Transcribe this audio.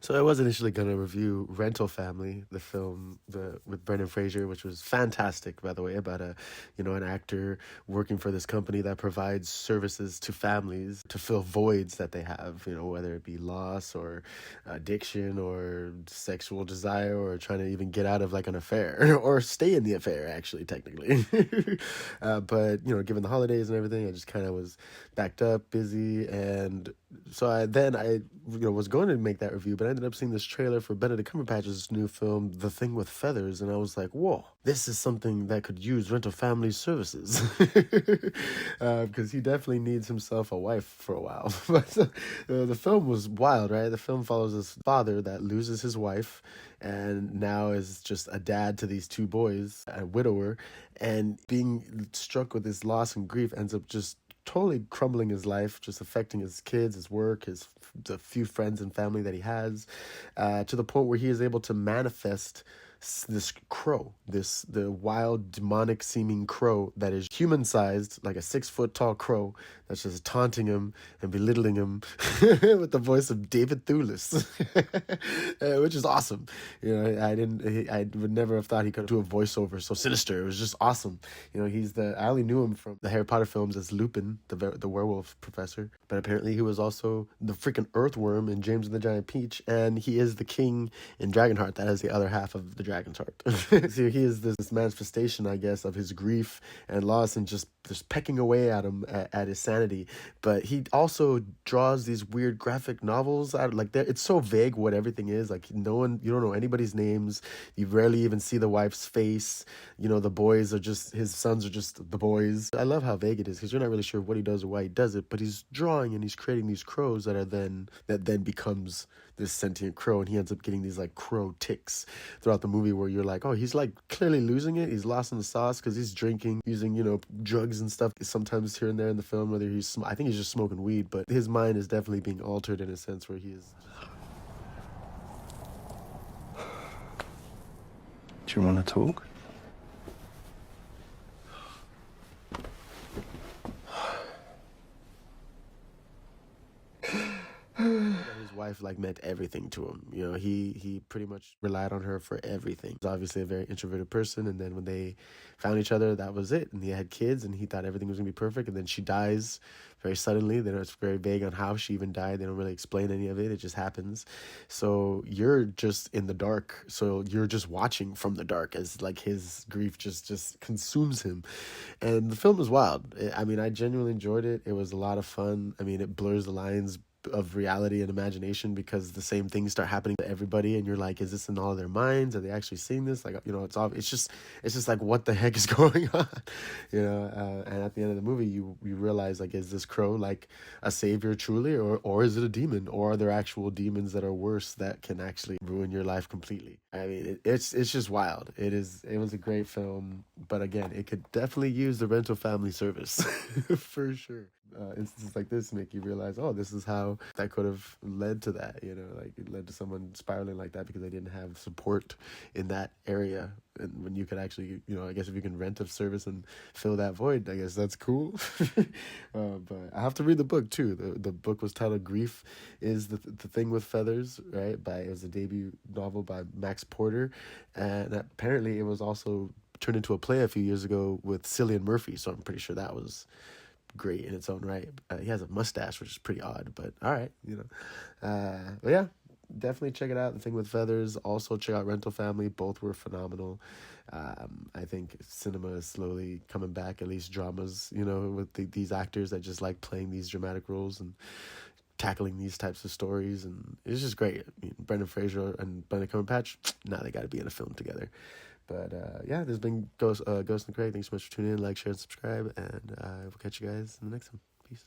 So I was initially going to review Rental Family, the film with Brendan Fraser, which was fantastic, by the way, about an actor working for this company that provides services to families to fill voids that they have, whether it be loss or addiction or sexual desire or trying to even get out of like an affair or stay in the affair, actually, technically. But, given the holidays and everything, I just kind of was backed up, busy, and so I was going to make that review, but I ended up seeing this trailer for Benedict Cumberbatch's new film, The Thing with Feathers, and I was like, whoa, this is something that could use Rental Family services. Because he definitely needs himself a wife for a while. But the film was wild, right? The film follows this father that loses his wife and now is just a dad to these two boys, a widower, and being struck with this loss and grief ends up just totally crumbling his life, just affecting his kids, his work, the few friends and family that he has, to the point where he is able to manifest this crow, the wild, demonic seeming crow that is human sized, like a 6 foot tall crow that's just taunting him and belittling him with the voice of David Thewlis, which is awesome. I would never have thought he could do a voiceover so sinister. It was just awesome. I only knew him from the Harry Potter films as Lupin, the werewolf professor, but apparently he was also the freaking earthworm in James and the Giant Peach, and he is the king in Dragonheart. That is the other half of the Dragon's Heart. So he is this manifestation, I guess, of his grief and loss and just pecking away at him, at his sanity. But he also draws these weird graphic novels out. Like, it's so vague what everything is. Like, you don't know anybody's names. You rarely even see the wife's face. The boys are just, his sons are just the boys. I love how vague it is because you're not really sure what he does or why he does it, but he's drawing and he's creating these crows that then becomes this sentient crow, and he ends up getting these like crow ticks throughout the movie where you're like, oh, he's like clearly losing it. He's lost in the sauce because he's drinking, using, drugs and stuff sometimes here and there in the film, whether I think he's just smoking weed, but his mind is definitely being altered in a sense where he is. Do you want to talk? His wife meant everything to him. He pretty much relied on her for everything. He's obviously a very introverted person, and then when they found each other, that was it. And he had kids, and he thought everything was gonna be perfect. And then she dies very suddenly. It's very vague on how she even died. They don't really explain any of it. It just happens. So you're just in the dark. So you're just watching from the dark as his grief just consumes him. And the film is wild. I genuinely enjoyed it. It was a lot of fun. It blurs the lines of reality and imagination because the same things start happening to everybody, and you're like, is this in all of their minds? Are they actually seeing this? It's just like, what the heck is going on? And at the end of the movie, you realize, is this crow like a savior truly, or is it a demon, or are there actual demons that are worse that can actually ruin your life completely? It's just wild. It was a great film, but again, it could definitely use the Rental Family service for sure. Instances like this make you realize, oh, this is how that could have led to that. It led to someone spiraling like that because they didn't have support in that area. And when you could actually, I guess if you can rent a service and fill that void, I guess that's cool. But I have to read the book too. The book was titled Grief is the Thing with Feathers, right? It was a debut novel by Max Porter. And apparently it was also turned into a play a few years ago with Cillian Murphy. So I'm pretty sure that was great in its own right. He has a mustache, which is pretty odd, but all right, but yeah, definitely check it out. The Thing with Feathers. Also check out Rental Family. Both were phenomenal. I think cinema is slowly coming back, at least dramas, with these actors that just like playing these dramatic roles and tackling these types of stories, and it's just great. Brendan Fraser and Benedict Cumberbatch, now they got to be in a film together. But yeah, this has been Ghost and Craig. Thanks so much for tuning in. Like, share, and subscribe, and we'll catch you guys in the next one. Peace.